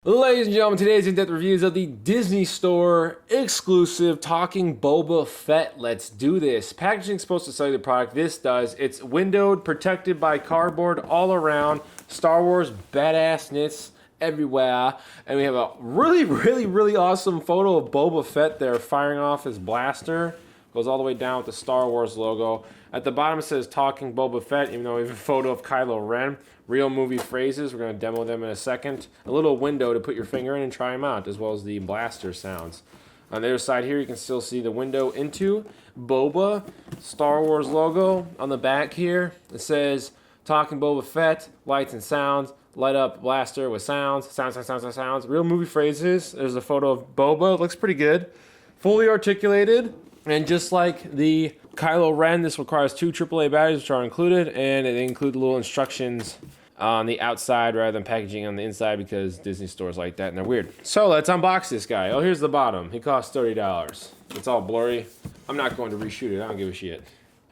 Ladies and gentlemen, today's in-depth reviews of the Disney Store exclusive Talking Boba Fett. Let's do this. Packaging is supposed to sell you the product. This does. It's windowed, protected by cardboard all around. Star Wars badassness everywhere. And we have a really awesome photo of Boba Fett there firing off his blaster. Goes all the way down with the Star Wars logo. At the bottom it says Talking Boba Fett, even though we have a photo of Kylo Ren. Real movie phrases. We're going to demo them in a second. A little window to put your finger in and try them out, as well as the blaster sounds. On the other side here, you can still see the window into Boba. Star Wars logo. On the back here, it says Talking Boba Fett, lights and sounds. Light up blaster with sounds. Sounds. Real movie phrases. There's a photo of Boba. It looks pretty good. Fully articulated. And just like the Kylo Ren, this requires 2 AAA batteries, which are included, and it includes little instructions on the outside rather than packaging on the inside because Disney stores like that and they're weird. So let's unbox this guy. Oh, here's the bottom. He costs $30. It's all blurry. I'm not going to reshoot it. I don't give a shit.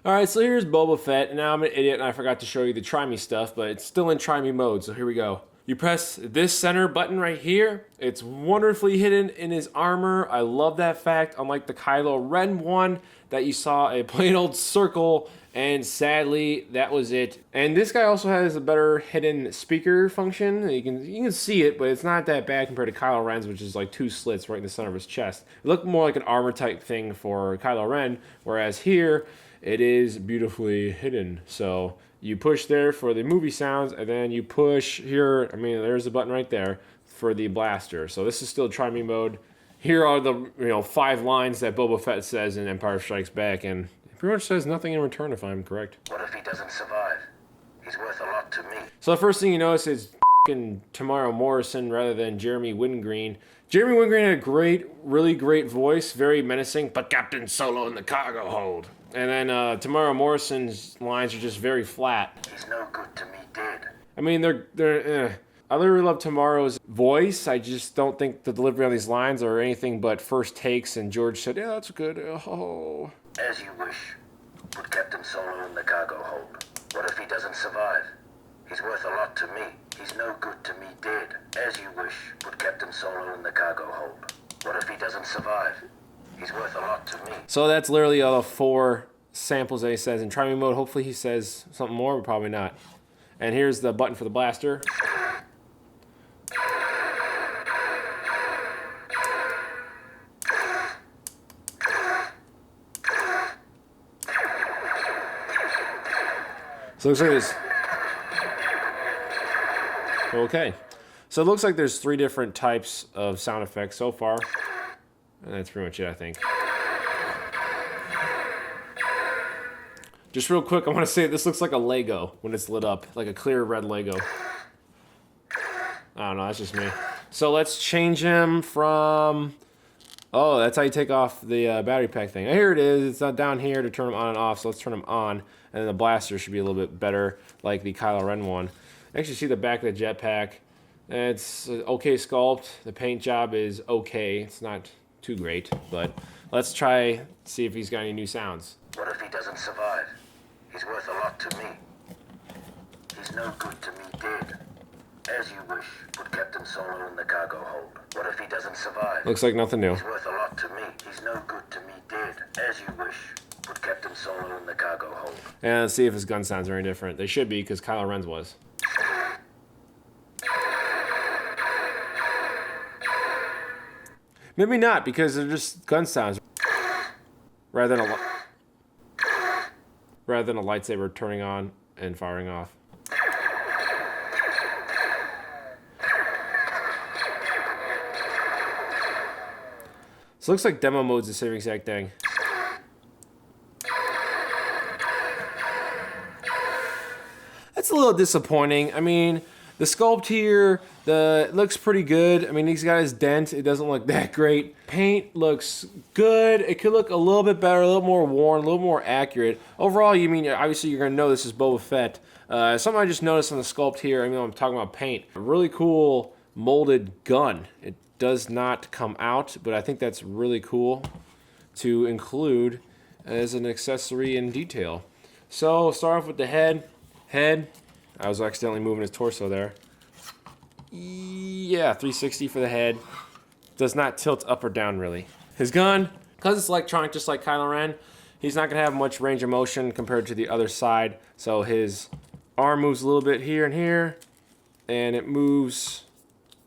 All right, so here's Boba Fett. Now I'm an idiot and I forgot to show you the try me stuff, but it's still in try me mode. So here we go. You press this center button right here. It's wonderfully hidden in his armor. I love that fact. Unlike the Kylo Ren one that you saw a plain old circle, and sadly that was it. And this guy also has a better hidden speaker function. You can see it, but it's not that bad compared to Kylo Ren's, which is like 2 slits right in the center of his chest. It looked more like an armor type thing for Kylo Ren, whereas here it is beautifully hidden. So you push there for the movie sounds, and then you push here. I mean, there's the button right there for the blaster. So this is still try me mode. Here are the 5 lines that Boba Fett says in Empire Strikes Back, and it pretty much says nothing in return if I'm correct. What if he doesn't survive? He's worth a lot to me. So the first thing you notice is f***ing Tamara Morrison rather than Jeremy Wingreen. Jeremy Wingreen had a really great voice, very menacing, but Captain Solo in the cargo hold. And then Tamara Morrison's lines are just very flat. He's no good to me dead. I mean, I really love Tomorrow's voice. I just don't think the delivery on these lines are anything but first takes, and George said, yeah, that's good. Oh. As you wish. Put Captain Solo in the cargo hold. What if he doesn't survive? He's worth a lot to me. He's no good to me dead. As you wish. Put Captain Solo in the cargo hold. What if he doesn't survive? He's worth a lot to me. So that's literally all the 4 samples that he says in try me mode. Hopefully he says something more, but probably not. And here's the button for the blaster. So it looks like this. Okay. So it looks like there's 3 different types of sound effects so far. And that's pretty much it, I think. Just real quick, I want to say this looks like a Lego when it's lit up. Like a clear red Lego. I don't know, that's just me. So let's change him from... Oh, that's how you take off the battery pack thing. Here it is. It's not down here to turn them on and off, so let's turn them on. And then the blaster should be a little bit better, like the Kylo Ren one. Actually, see the back of the jetpack. It's okay sculpt. The paint job is okay. It's not too great, but let's try see if he's got any new sounds. What if he doesn't survive? He's worth a lot to me. He's no good to me dead. As you wish. Put Captain Solo in the cargo hold. What if he doesn't survive? Looks like nothing new. He's worth a lot to me. He's no good to me dead. As you wish. Put Captain Solo in the cargo hold. And let's see if his gun sounds are any different. They should be, because Kylo Ren's was. Maybe not, because they're just gun sounds. Rather than a lightsaber turning on and firing off. So it looks like demo mode's the same exact thing. That's a little disappointing. I mean, the sculpt here, it looks pretty good. I mean, he's got his dent. It doesn't look that great. Paint looks good. It could look a little bit better, a little more worn, a little more accurate. Overall, obviously you're going to know this is Boba Fett. Something I just noticed on the sculpt here, I'm talking about paint. A really cool molded gun. It does not come out, but I think that's really cool to include as an accessory and detail. So start off with the head. I was accidentally moving his torso there. Yeah, 360 for the head. Does not tilt up or down really. His gun, because it's electronic just like Kylo Ren, he's not gonna have much range of motion compared to the other side. So his arm moves a little bit here and here, and it moves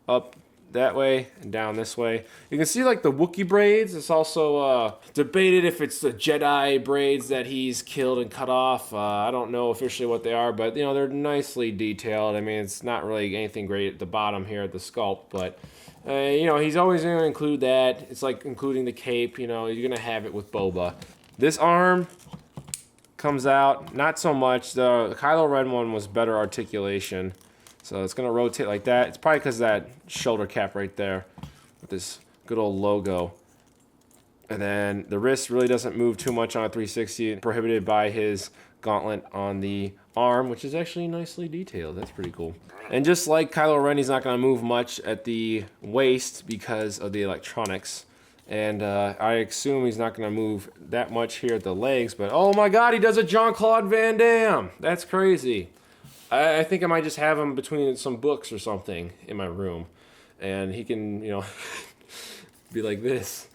up that way and down this way. You can see like the Wookiee braids. It's also debated if it's the Jedi braids that he's killed and cut off. I don't know officially what they are, but you know, they're nicely detailed. I mean, it's not really anything great at the bottom here at the sculpt, but you know, he's always going to include that. It's like including the cape. You know, you're going to have it with Boba. This arm comes out, not so much. The Kylo Ren one was better articulation. So it's going to rotate like that. It's probably because of that shoulder cap right there with this good old logo. And then the wrist really doesn't move too much on a 360, prohibited by his gauntlet on the arm, which is actually nicely detailed. That's pretty cool. And just like Kylo Ren, he's not going to move much at the waist because of the electronics. And I assume he's not going to move that much here at the legs. But oh my God, he does a Jean-Claude Van Damme. That's crazy. I think I might just have him between some books or something in my room. And he can, you know, be like this.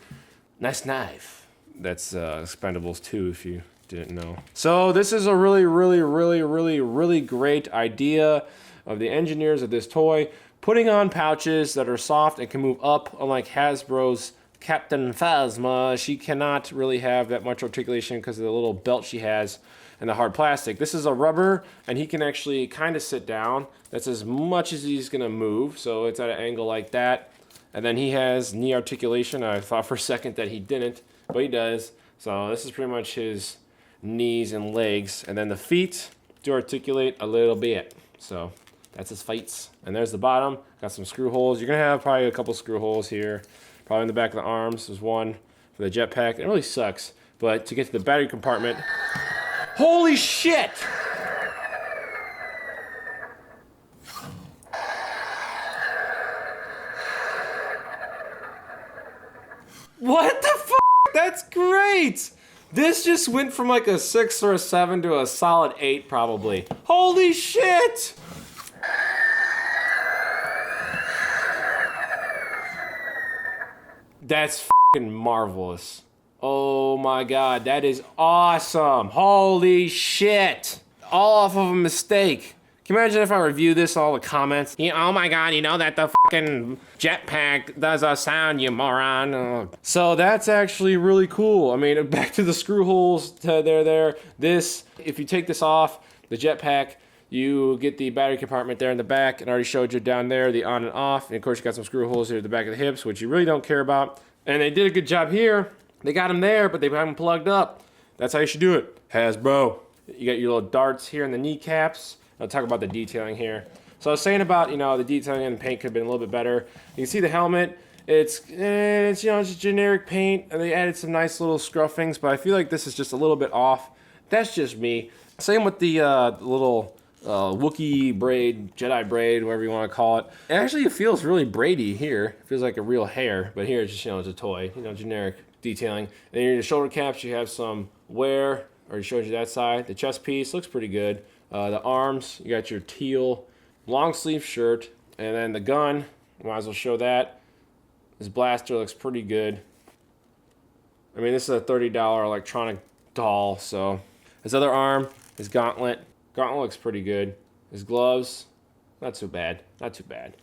Nice knife. That's Expendables 2 if you didn't know. So this is a really great idea of the engineers of this toy. Putting on pouches that are soft and can move up, unlike Hasbro's Captain Phasma. She cannot really have that much articulation because of the little belt she has and the hard plastic. This is a rubber, and he can actually kind of sit down. That's as much as he's gonna move, so it's at an angle like that. And then he has knee articulation. I thought for a second that he didn't, but he does. So this is pretty much his knees and legs. And then the feet do articulate a little bit. So that's his feet. And there's the bottom. Got some screw holes. You're gonna have probably a couple screw holes here. Probably in the back of the arms. There's one for the jetpack. It really sucks. But to get to the battery compartment, holy shit! What the f***? That's great! This just went from like a 6 or a 7 to a solid 8 probably. Holy shit! That's f***ing marvelous. Oh my God, that is awesome. Holy shit. All off of a mistake. Can you imagine if I review this, all the comments? Oh my God, you know that the fucking jetpack does a sound, you moron. Oh. So that's actually really cool. I mean, back to the screw holes there. This, if you take this off, the jetpack, you get the battery compartment there in the back. And I already showed you down there, the on and off. And of course, you got some screw holes here at the back of the hips, which you really don't care about. And they did a good job here. They got them there, but they haven't plugged up. That's how you should do it. Hasbro. You got your little darts here in the kneecaps. I'll talk about the detailing here. So I was saying about, you know, the detailing and the paint could have been a little bit better. You can see the helmet. It's you know, just generic paint, and they added some nice little scruffings, but I feel like this is just a little bit off. That's just me. Same with the little Wookiee braid, Jedi braid, whatever you want to call it. Actually, it feels really braidy here. It feels like a real hair, but here it's just, you know, it's a toy, you know, generic detailing. And then your shoulder caps, you have some wear, or showed you that side. The chest piece looks pretty good. The arms, you got your teal long sleeve shirt, and then the gun, might as well show that. This blaster looks pretty good. I mean, this is a $30 electronic doll, so. His other arm, his gauntlet looks pretty good. His gloves, not too bad, not too bad.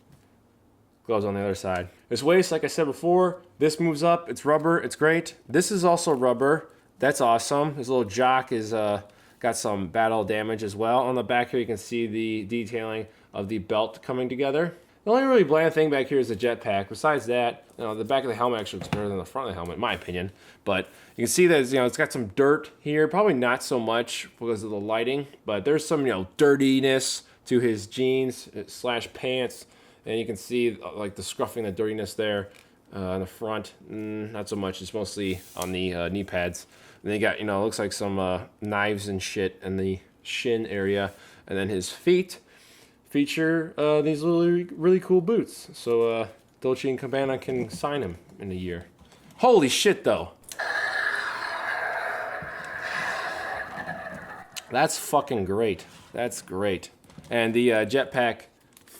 Gloves on the other side. His waist, like I said before, this moves up, it's rubber, it's great. This is also rubber, that's awesome. His little jock is got some battle damage as well. On the back here, you can see the detailing of the belt coming together. The only really bland thing back here is the jetpack. Besides that, you know, the back of the helmet actually looks better than the front of the helmet, in my opinion. But you can see that, you know, it's got some dirt here. Probably not so much because of the lighting, but there's some, you know, dirtiness to his jeans / pants. And you can see like the scruffing, the dirtiness there on the front. Not so much. It's mostly on the knee pads. And then you got, you know, it looks like some knives and shit in the shin area. And then his feet feature these really cool boots. So Dolce & Gabbana can sign him in a year. Holy shit, though. That's fucking great. That's great. And the jetpack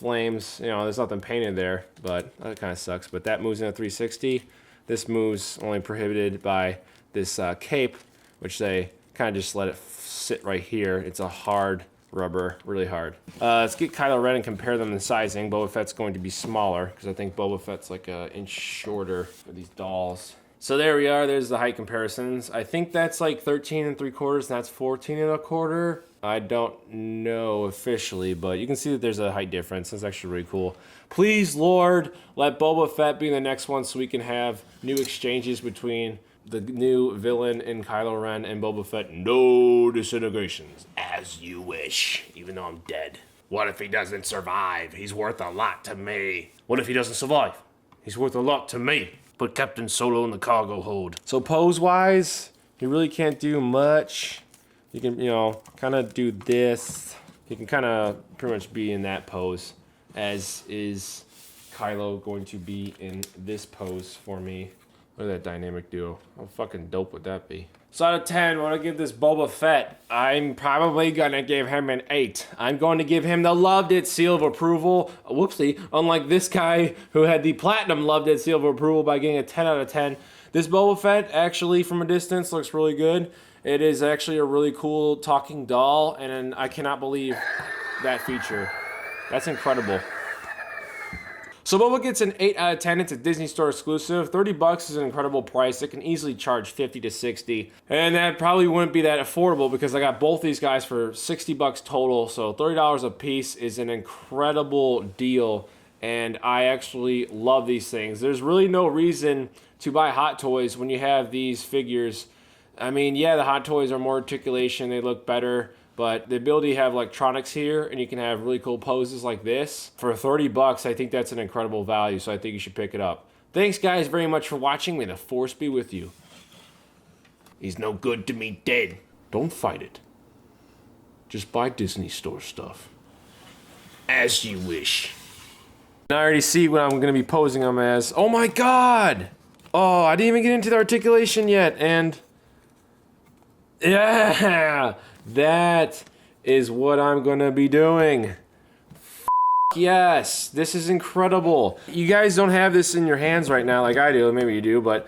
flames. You know, there's nothing painted there, but that kind of sucks. But that moves in a 360. This moves only prohibited by this cape, which they kind of just let it sit right here. It's a hard rubber, really hard. Let's get Kylo Ren and compare them in sizing. Boba Fett's going to be smaller because I think Boba Fett's like an inch shorter for these dolls. So there we are. There's the height comparisons. I think that's like 13 3/4 and that's 14 1/4. I don't know officially, but you can see that there's a height difference. That's actually really cool. Please, Lord, let Boba Fett be the next one so we can have new exchanges between the new villain in Kylo Ren and Boba Fett. No disintegrations. As you wish, even though I'm dead. What if he doesn't survive? He's worth a lot to me. What if he doesn't survive? He's worth a lot to me. Put Captain Solo in the cargo hold. So pose-wise, you really can't do much. You can, you know, kind of do this. You can kind of pretty much be in that pose, as is Kylo going to be in this pose for me. Look at that dynamic duo. How fucking dope would that be? So out of 10, when I give this Boba Fett, I'm probably gonna give him an 8. I'm going to give him the Loved It seal of approval. Whoopsie, unlike this guy who had the Platinum Loved It seal of approval by getting a 10 out of 10. This Boba Fett, actually, from a distance, looks really good. It is actually a really cool talking doll, and I cannot believe that feature. That's incredible. So Boba gets an 8 out of 10. It's a Disney Store exclusive. $30 is an incredible price. It can easily charge 50 to 60. And that probably wouldn't be that affordable because I got both these guys for $60 total. So $30 a piece is an incredible deal. And I actually love these things. There's really no reason to buy Hot Toys when you have these figures. I mean, yeah, the Hot Toys are more articulation. They look better. But the ability to have electronics here and you can have really cool poses like this for $30, I think that's an incredible value. So I think you should pick it up. Thanks, guys, very much for watching. May the Force be with you. He's no good to me dead. Don't fight it. Just buy Disney Store stuff. As you wish. I already see what I'm going to be posing him as. Oh my god! Oh, I didn't even get into the articulation yet. And yeah! That is what I'm gonna be doing. Yes, this is incredible. You guys don't have this in your hands right now like I do, maybe you do, but